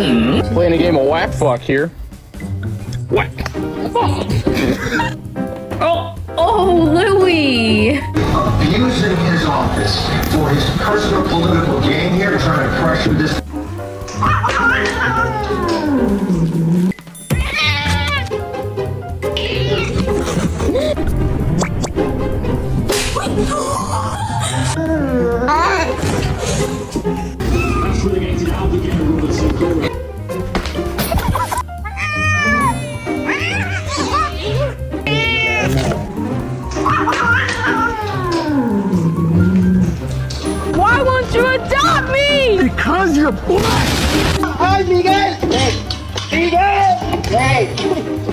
Playing a game of whack fuck here. Whack. Oh, Louie. Abusing his office for his personal political gain here, trying to pressure this. Why won't you adopt me? Because you're black! Hi, Miguel! Hey! Miguel! Hey!